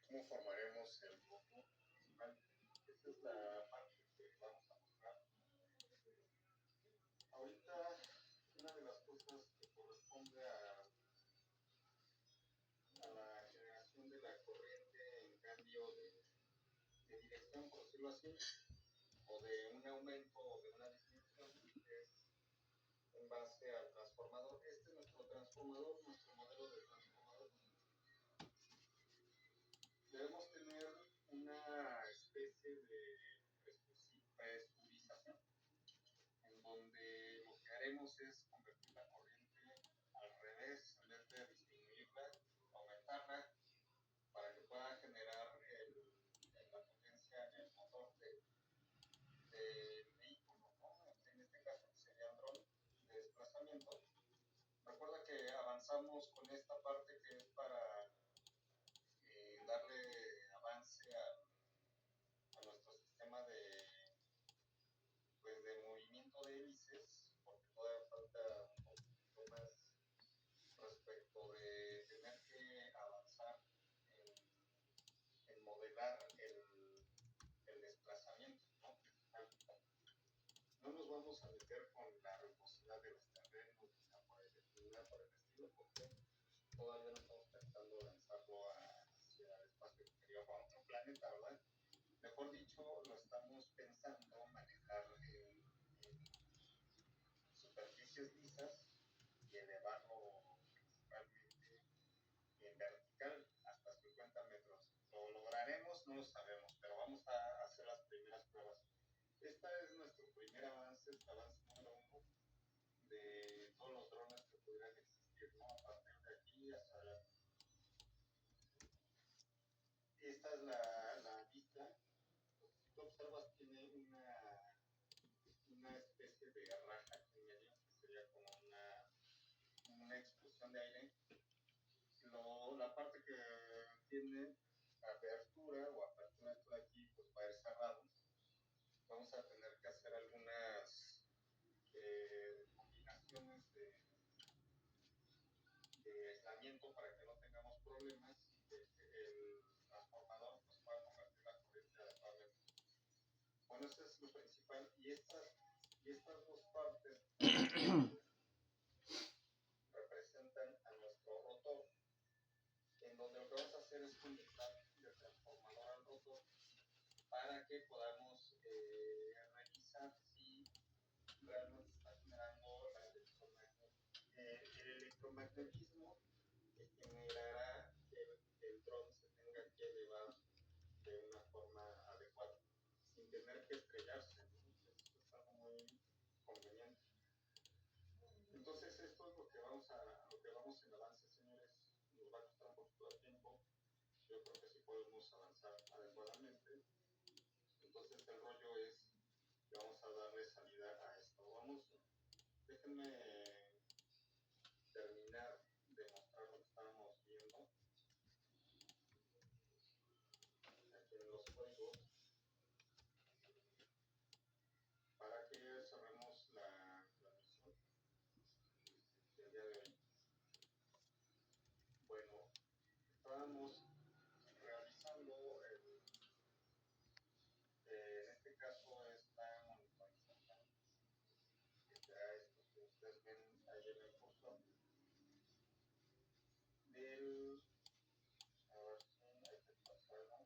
cómo formaremos el motor principal. Esta es la parte que vamos a mostrar. Ahorita, una de las cosas que corresponde a la generación de la corriente en cambio de dirección, por decirlo así, o de un aumento o de una disminución, es en base al transformador. Este es nuestro transformador, nuestro modelo de transformador. Debemos tener una especie de presurización en donde lo que haremos es convertir la corriente al revés, en vez de disminuirla, aumentarla, para que pueda generar la potencia en el motor del vehículo, ¿no? En este caso sería el dron de desplazamiento. Recuerda que avanzamos con esta parte que es para darle avance a nuestro sistema de movimiento de hélices, porque todavía falta un poquito más respecto de tener que avanzar en modelar el desplazamiento, ¿no? No nos vamos a meter con la rugosidad de los terrenos ni nada por el estilo, porque todavía no estamos pensando lanzarlo hacia el espacio exterior o a otro planeta, ¿verdad? Mejor dicho, lo estamos pensando manejar en superficies lisas y elevarlo principalmente en vertical hasta 50 metros. ¿Lo lograremos? No lo sabemos, pero vamos a hacer las primeras pruebas. Este es nuestro primer avance, este avance número uno de todos los drones que pudieran existir, ¿no? A partir de aquí hasta allá. Esta es la vista. Si tú observas, tiene una especie de raja aquí en medio, que sería como una expulsión de aire. La parte que tiene abertura o apertura esto de aquí, pues va a ir cerrado. Vamos a tener que hacer algunas combinaciones de aislamiento para que no tengamos problemas y que el transformador pues, pueda convertir la corriente adecuadamente. Bueno, eso es lo principal. Y estas dos partes representan a nuestro rotor, en donde lo que vamos a hacer es conectar el transformador al rotor para que podamos revisar si realmente está generando el electromagnetismo que generará que el dron se tenga que elevar de una forma adecuada, sin tener que estrellarse, ¿no? Esto es algo muy conveniente. Entonces esto es lo que vamos en avance, señores. Nos va a costar un poquito de tiempo. Yo creo que sí podemos avanzar adecuadamente. Entonces el rollo es que vamos a darle salida a esto. Déjenme terminar de mostrar lo que estábamos viendo aquí en los códigos para que cerremos la misión del día de hoy. Bueno, estábamos realizando en este caso es la monitorización, que será esto que ustedes ven ahí en el cursor del, a ver si hay que pasarlo,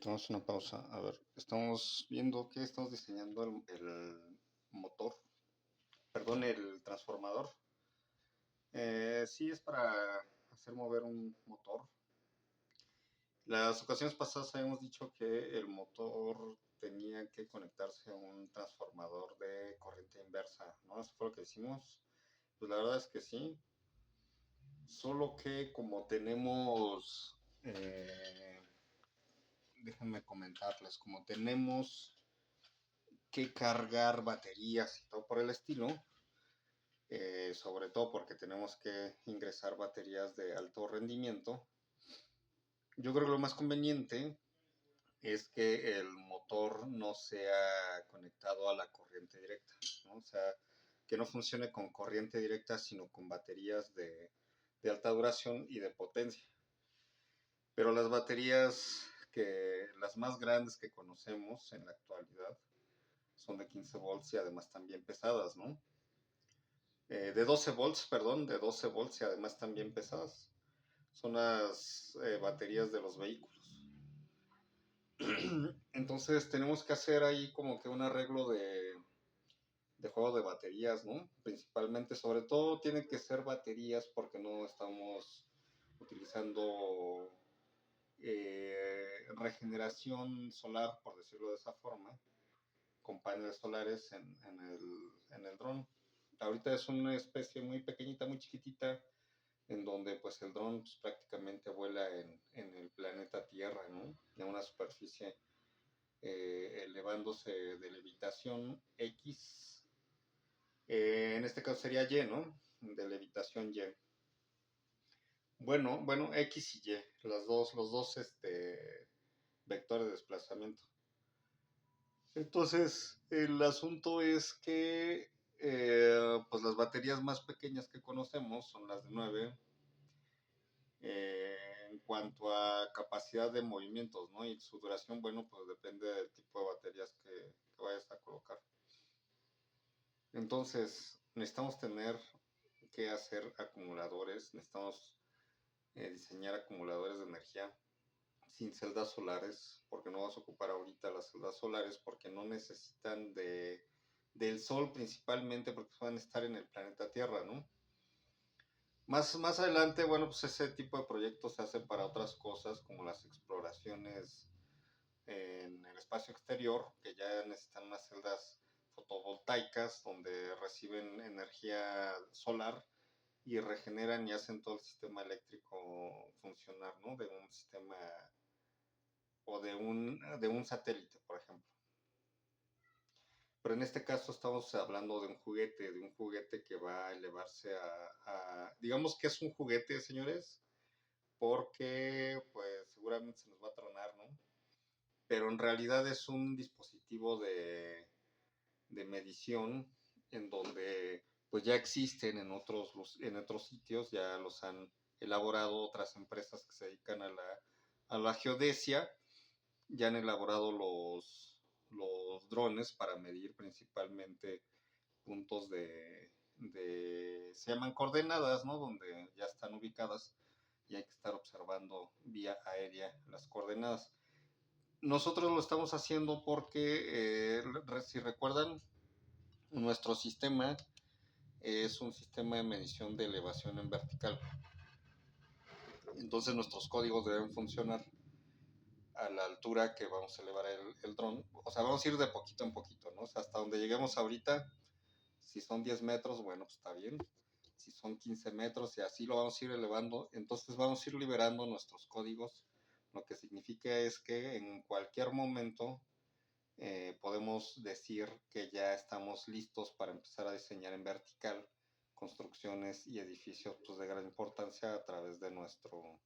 Tomamos una pausa. A ver, estamos viendo que estamos diseñando el motor, perdón, el transformador. Sí, es para hacer mover un motor. Las ocasiones pasadas habíamos dicho que el motor tenía que conectarse a un transformador de corriente inversa, ¿no? Eso fue lo que hicimos. Pues la verdad es que sí. Solo que como tenemos, déjenme comentarles, como tenemos que cargar baterías y todo por el estilo, sobre todo porque tenemos que ingresar baterías de alto rendimiento, yo creo que lo más conveniente es que el motor no sea conectado a la corriente directa, ¿no? O sea, que no funcione con corriente directa, sino con baterías de alta duración y de potencia. Pero las baterías las más grandes que conocemos en la actualidad son de 15 volts y además también pesadas, ¿no? De 12 volts, perdón, de 12 volts y además también pesadas. Son las baterías de los vehículos. Entonces tenemos que hacer ahí como que un arreglo de juego de baterías, ¿no? Principalmente, sobre todo tienen que ser baterías porque no estamos utilizando regeneración solar, por decirlo de esa forma, con paneles solares en el dron. Ahorita es una especie muy pequeñita, muy chiquitita, en donde pues el dron pues, prácticamente vuela en el planeta Tierra, ¿no? En una superficie elevándose de levitación X, en este caso sería Y, ¿no? De levitación Y. Bueno, X y Y, los dos vectores de desplazamiento. Entonces, el asunto es que pues las baterías más pequeñas que conocemos son las de 9 en cuanto a capacidad de movimientos, ¿no? Y su duración, bueno, pues depende del tipo de baterías que vayas a colocar. Entonces, necesitamos tener que hacer acumuladores, necesitamos diseñar acumuladores de energía sin celdas solares, porque no vas a ocupar ahorita las celdas solares, porque no necesitan del sol principalmente, porque van a estar en el planeta Tierra, ¿no? Más adelante, bueno, pues ese tipo de proyectos se hace para otras cosas, como las exploraciones en el espacio exterior, que ya necesitan unas celdas fotovoltaicas donde reciben energía solar y regeneran y hacen todo el sistema eléctrico funcionar, ¿no? De un sistema o de un satélite, por ejemplo. Pero en este caso estamos hablando de un juguete que va a elevarse digamos que es un juguete, señores, porque pues seguramente se nos va a tronar, ¿no? Pero en realidad es un dispositivo de medición en donde pues ya existen en otros sitios, ya los han elaborado otras empresas que se dedican a la geodesia, ya han elaborado los drones para medir principalmente puntos se llaman coordenadas, ¿no? Donde ya están ubicadas y hay que estar observando vía aérea las coordenadas. Nosotros lo estamos haciendo porque, si recuerdan, nuestro sistema es un sistema de medición de elevación en vertical. Entonces nuestros códigos deben funcionar a la altura que vamos a elevar el dron. O sea, vamos a ir de poquito en poquito, ¿no? O sea, hasta donde lleguemos ahorita, si son 10 metros, bueno, pues está bien. Si son 15 metros y así lo vamos a ir elevando, entonces vamos a ir liberando nuestros códigos. Lo que significa es que en cualquier momento podemos decir que ya estamos listos para empezar a diseñar en vertical construcciones y edificios pues, de gran importancia a través de nuestro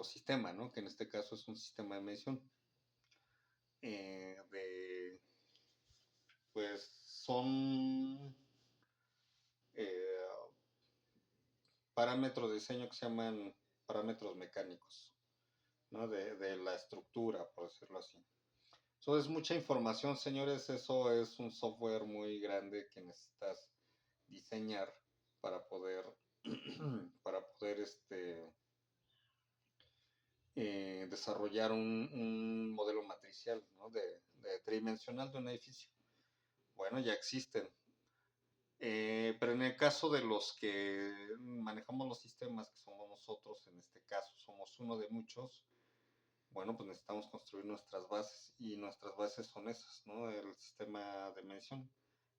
sistema, ¿no? Que en este caso es un sistema de medición. Pues son eh, parámetros de diseño que se llaman parámetros mecánicos, ¿no? De la estructura, por decirlo así. Eso es mucha información, señores. Eso es un software muy grande que necesitas diseñar para poder, para poder desarrollar un modelo matricial, ¿no? de tridimensional de un edificio. Bueno, ya existen. Pero en el caso de los que manejamos los sistemas, que somos nosotros, en este caso somos uno de muchos, bueno, pues necesitamos construir nuestras bases y nuestras bases son esas, ¿no? El sistema de medición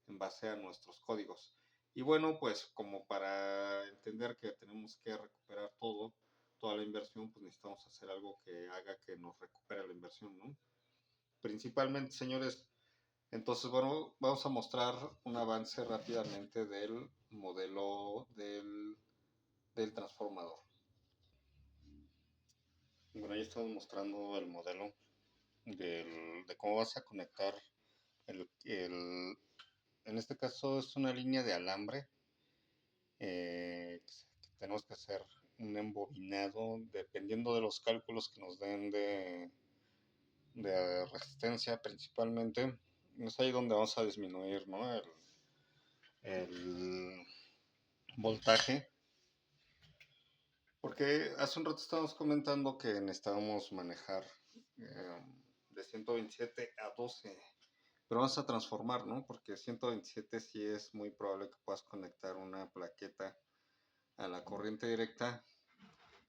en base a nuestros códigos. Y bueno, pues como para entender que tenemos que recuperar todo, toda la inversión, pues necesitamos hacer algo que haga que nos recupere la inversión, ¿no? Principalmente, señores, entonces, bueno, vamos a mostrar un avance rápidamente del modelo del transformador. Bueno, ahí estamos mostrando el modelo de cómo vas a conectar en este caso es una línea de alambre. Tenemos que hacer un embobinado dependiendo de los cálculos que nos den de resistencia principalmente. Es ahí donde vamos a disminuir, ¿no? el voltaje. Porque hace un rato estábamos comentando que necesitábamos manejar de 127 a 12. Pero vamos a transformar, ¿no? Porque 127 sí es muy probable que puedas conectar una plaqueta a la corriente directa.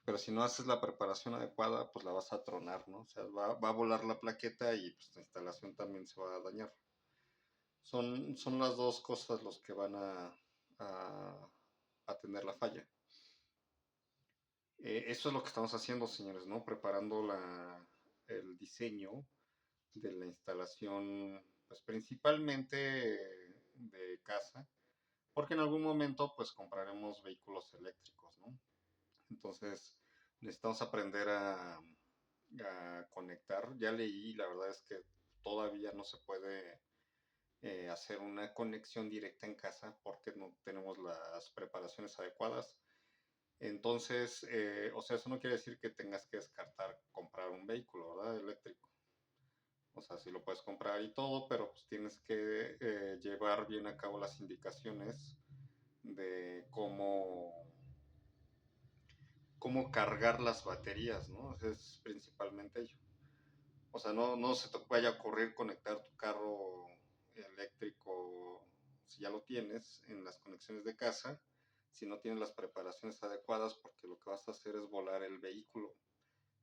Pero si no haces la preparación adecuada, pues la vas a tronar, ¿no? O sea, va a volar la plaqueta y pues la instalación también se va a dañar. Son las dos cosas los que van a tener la falla. Eso es lo que estamos haciendo, señores, ¿no? Preparando el diseño de la instalación, pues principalmente de casa, porque en algún momento pues compraremos vehículos eléctricos, ¿no? Entonces necesitamos aprender a conectar. Ya leí, la verdad es que todavía no se puede hacer una conexión directa en casa porque no tenemos las preparaciones adecuadas. Entonces, o sea, eso no quiere decir que tengas que descartar comprar un vehículo, ¿verdad? Eléctrico. O sea, sí lo puedes comprar y todo, pero pues tienes que llevar bien a cabo las indicaciones de cómo cargar las baterías, ¿no? Es principalmente ello. O sea, no se te vaya a ocurrir conectar tu carro eléctrico, si ya lo tienes, en las conexiones de casa, si no tienes las preparaciones adecuadas, porque lo que vas a hacer es volar el vehículo.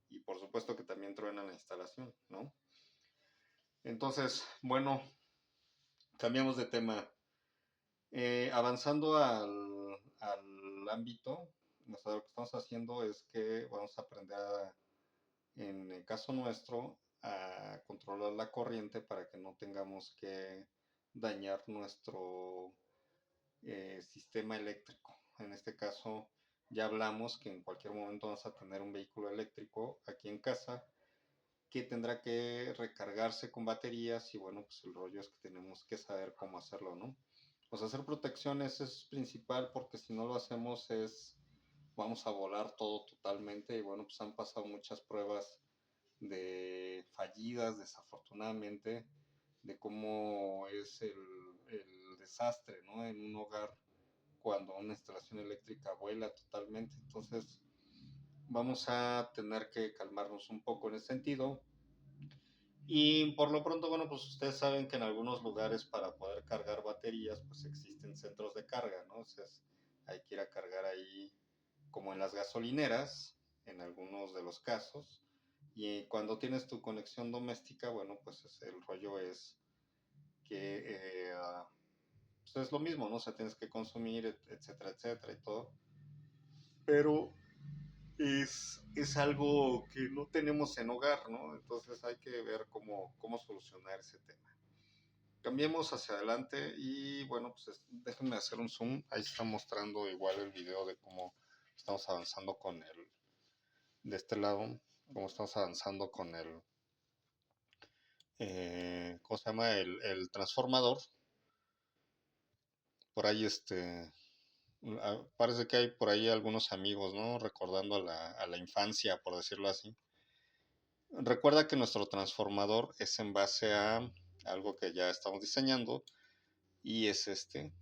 Y por supuesto que también truena la instalación, ¿no? Entonces, bueno, cambiamos de tema. Avanzando al ámbito, lo que estamos haciendo es que vamos a aprender, en el caso nuestro, a controlar la corriente para que no tengamos que dañar nuestro sistema eléctrico. En este caso, ya hablamos que en cualquier momento vamos a tener un vehículo eléctrico aquí en casa que tendrá que recargarse con baterías y bueno, pues el rollo es que tenemos que saber cómo hacerlo, ¿no? Pues hacer protecciones es principal porque si no lo hacemos vamos a volar todo totalmente y bueno, pues han pasado muchas pruebas de fallidas desafortunadamente de cómo es el desastre, ¿no? En un hogar cuando una instalación eléctrica vuela totalmente. Entonces vamos a tener que calmarnos un poco en ese sentido. Y por lo pronto, bueno, pues ustedes saben que en algunos lugares para poder cargar baterías, pues existen centros de carga, ¿no? O sea, hay que ir a cargar ahí como en las gasolineras, en algunos de los casos. Y cuando tienes tu conexión doméstica, bueno, pues el rollo es que pues es lo mismo, ¿no? O sea, tienes que consumir, etcétera, etcétera y todo. Pero es algo que no tenemos en hogar, ¿no? Entonces hay que ver cómo solucionar ese tema. Cambiemos hacia adelante y bueno, pues déjenme hacer un zoom. Ahí está mostrando igual el video de cómo estamos avanzando de este lado, cómo estamos avanzando con ¿cómo se llama? El transformador. Por ahí parece que hay por ahí algunos amigos, ¿no? Recordando a la infancia, por decirlo así. Recuerda que nuestro transformador es en base a algo que ya estamos diseñando y es este.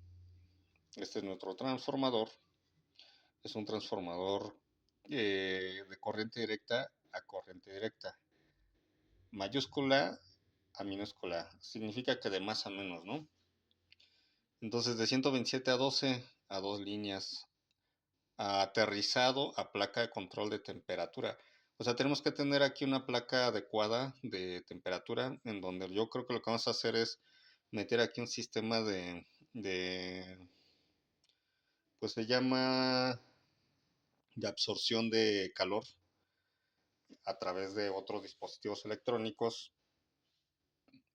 Este es nuestro transformador. Es un transformador de corriente directa a corriente directa. Mayúscula a minúscula. Significa que de más a menos, ¿no? Entonces de 127 a 12 a 2 líneas. Aterrizado a placa de control de temperatura. O sea, tenemos que tener aquí una placa adecuada de temperatura, en donde yo creo que lo que vamos a hacer es meter aquí un sistema pues se llama de absorción de calor a través de otros dispositivos electrónicos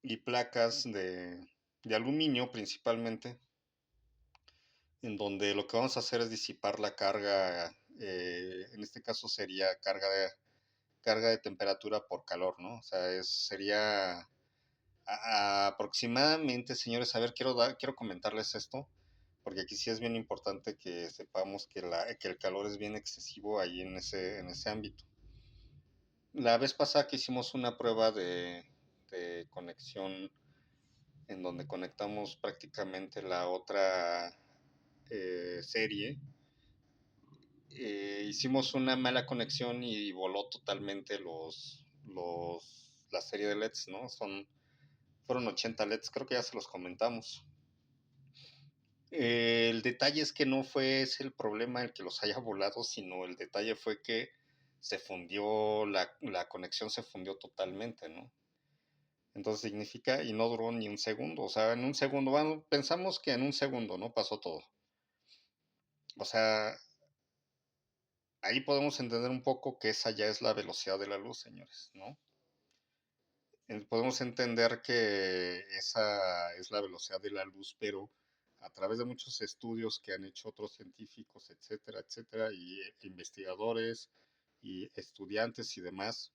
y placas de aluminio principalmente, en donde lo que vamos a hacer es disipar la carga, en este caso sería carga de temperatura por calor, ¿no? O sea, sería aproximadamente, señores, a ver, quiero comentarles esto, porque aquí sí es bien importante que sepamos que el calor es bien excesivo ahí en ese ámbito. La vez pasada que hicimos una prueba de conexión en donde conectamos prácticamente la otra serie, hicimos una mala conexión y voló totalmente la serie de LEDs, ¿no? Fueron 80 LEDs, creo que ya se los comentamos. El detalle es que no fue ese el problema el que los haya volado, sino el detalle fue que se fundió, la conexión se fundió totalmente, ¿no? Entonces significa, y no duró ni un segundo, o sea, en un segundo, bueno, pensamos que en un segundo, ¿no? Pasó todo. O sea, ahí podemos entender un poco que esa ya es la velocidad de la luz, señores, ¿no? Podemos entender que esa es la velocidad de la luz, pero a través de muchos estudios que han hecho otros científicos, etcétera, etcétera, y investigadores y estudiantes y demás,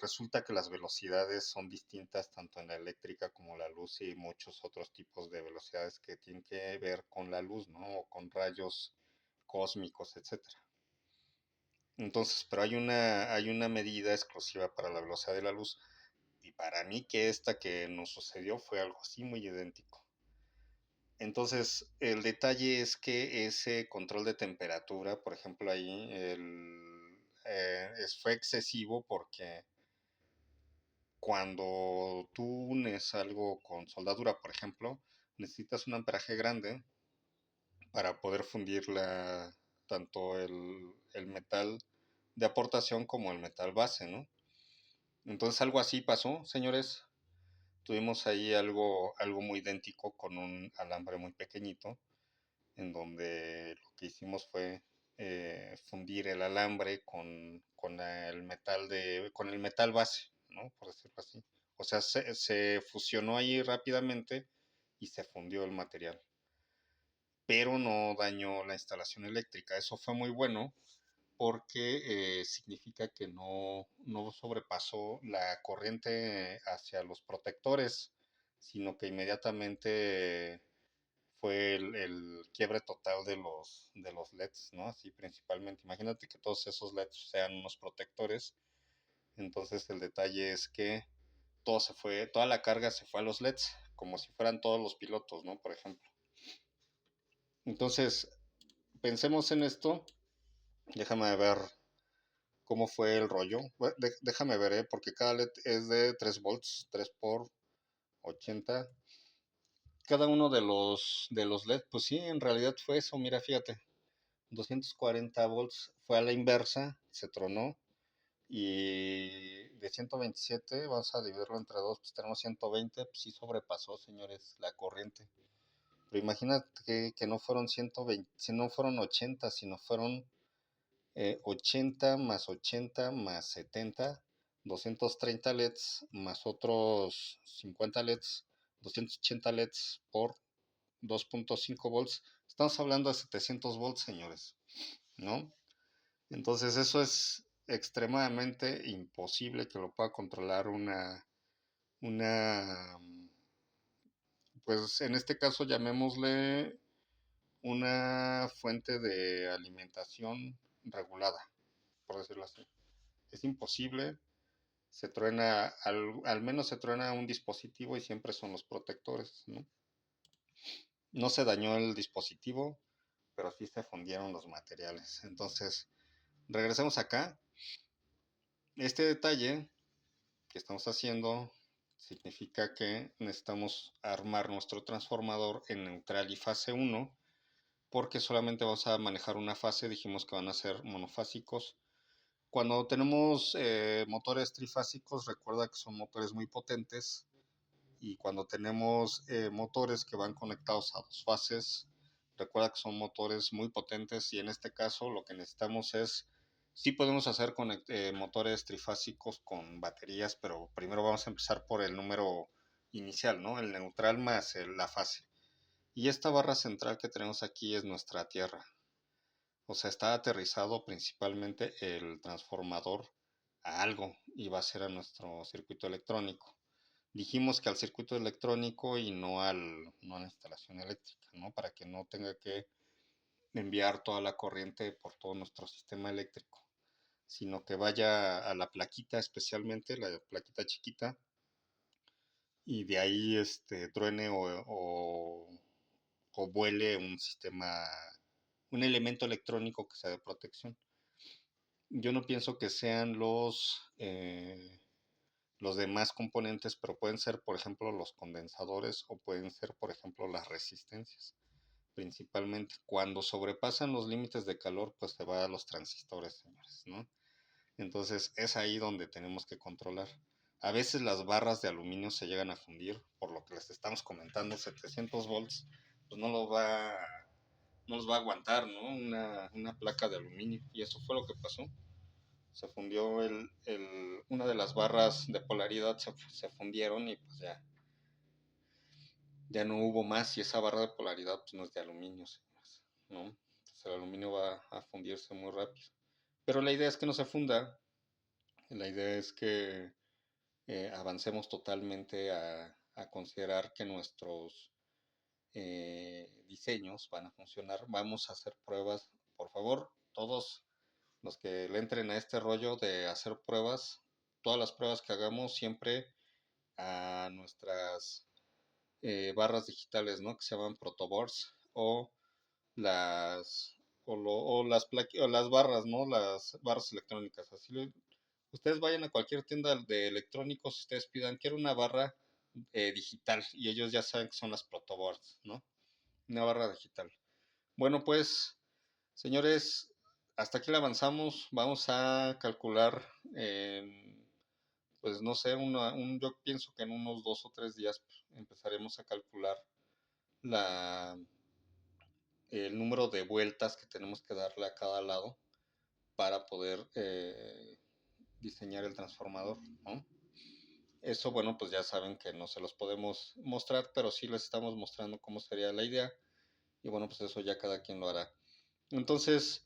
resulta que las velocidades son distintas tanto en la eléctrica como la luz y muchos otros tipos de velocidades que tienen que ver con la luz, ¿no? O con rayos cósmicos, etcétera. Entonces, pero hay una medida exclusiva para la velocidad de la luz. Y para mí que esta que nos sucedió fue algo así muy idéntico. Entonces, el detalle es que ese control de temperatura, por ejemplo, ahí fue excesivo porque cuando tú unes algo con soldadura, por ejemplo, necesitas un amperaje grande para poder fundir tanto el metal de aportación como el metal base, ¿no? Entonces algo así pasó, señores. Tuvimos ahí algo muy idéntico con un alambre muy pequeñito, en donde lo que hicimos fue fundir el alambre con el metal base, ¿no? Por decirlo así. O sea, se fusionó ahí rápidamente y se fundió el material. Pero no dañó la instalación eléctrica. Eso fue muy bueno porque significa que no sobrepasó la corriente hacia los protectores, sino que inmediatamente fue el quiebre total de los LEDs, ¿no? Así principalmente. Imagínate que todos esos LEDs sean unos protectores. Entonces el detalle es que toda la carga se fue a los LEDs, como si fueran todos los pilotos, ¿no? Por ejemplo. Entonces, pensemos en esto. Déjame ver cómo fue el rollo. Bueno, déjame ver, porque cada LED es de 3 volts, 3 por 80. Cada uno de los LED, pues sí, en realidad fue eso, mira, fíjate. 240 volts fue a la inversa, se tronó. Y de 127, vamos a dividirlo entre dos, pues tenemos 120, pues sí sobrepasó, señores, la corriente. Pero imagínate que no fueron 120, si no fueron 80, sino fueron 80 más 80 más 70, 230 LEDs más otros 50 LEDs, 280 LEDs por 2.5 volts. Estamos hablando de 700 volts, señores, ¿no? Entonces eso es extremadamente imposible que lo pueda controlar una, pues en este caso llamémosle una fuente de alimentación regulada, por decirlo así. Es imposible, al menos se truena un dispositivo y siempre son los protectores, ¿no? No se dañó el dispositivo, pero sí se fundieron los materiales. Entonces, Regresemos acá. Este detalle que estamos haciendo significa que necesitamos armar nuestro transformador en neutral y fase 1, porque solamente vamos a manejar una fase. Dijimos que van a ser monofásicos. Cuando tenemos motores trifásicos, recuerda que son motores muy potentes, y cuando tenemos motores que van conectados a dos fases, recuerda que son motores muy potentes, y en este caso lo que necesitamos es, sí podemos hacer motores trifásicos con baterías, pero primero vamos a empezar por el número inicial, ¿no? El neutral más la fase. Y esta barra central que tenemos aquí es nuestra tierra. O sea, está aterrizado principalmente el transformador a algo, y va a ser a nuestro circuito electrónico. Dijimos que al circuito electrónico y no a la instalación eléctrica, ¿no? Para que no tenga que enviar toda la corriente por todo nuestro sistema eléctrico, sino que vaya a la plaquita, especialmente la plaquita chiquita, y de ahí truene o vuele un sistema, un elemento electrónico que sea de protección. Yo no pienso que sean los demás componentes, pero pueden ser, por ejemplo, los condensadores, o pueden ser, por ejemplo, las resistencias. Principalmente cuando sobrepasan los límites de calor, pues se va a los transistores, señores, ¿no? Entonces es ahí donde tenemos que controlar. A veces las barras de aluminio se llegan a fundir, por lo que les estamos comentando, 700 volts, pues no los va a aguantar, ¿no? Una placa de aluminio, y eso fue lo que pasó. Se fundió una de las barras de polaridad, se fundieron, y pues ya no hubo más, y esa barra de polaridad pues no es de aluminio, señores, ¿no? Entonces el aluminio va a fundirse muy rápido. Pero la idea es que no se funda, la idea es que avancemos totalmente a considerar que nuestros diseños van a funcionar. Vamos a hacer pruebas, por favor, todos los que le entren a este rollo de hacer pruebas, todas las pruebas que hagamos siempre a nuestras barras digitales, ¿no? Que se llaman protoboards, o las o las barras, ¿no? Las barras electrónicas. Ustedes vayan a cualquier tienda de electrónicos, ustedes pidan, quiero una barra digital, y ellos ya saben que son las protoboards, ¿no? Una barra digital. Bueno, pues, señores, hasta aquí le avanzamos. Vamos a calcular, pues no sé, yo pienso que en unos 2 o 3 días empezaremos a calcular la, el número de vueltas que tenemos que darle a cada lado para poder diseñar el transformador, ¿no? Eso, bueno, pues ya saben que no se los podemos mostrar, pero sí les estamos mostrando cómo sería la idea, y bueno, pues eso ya cada quien lo hará. Entonces,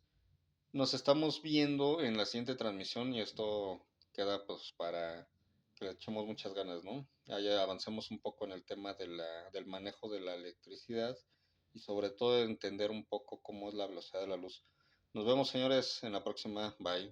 nos estamos viendo en la siguiente transmisión, y esto queda pues para que le echemos muchas ganas, ¿no? Ya avancemos un poco en el tema del manejo de la electricidad, y sobre todo entender un poco cómo es la velocidad de la luz. Nos vemos, señores, en la próxima. Bye.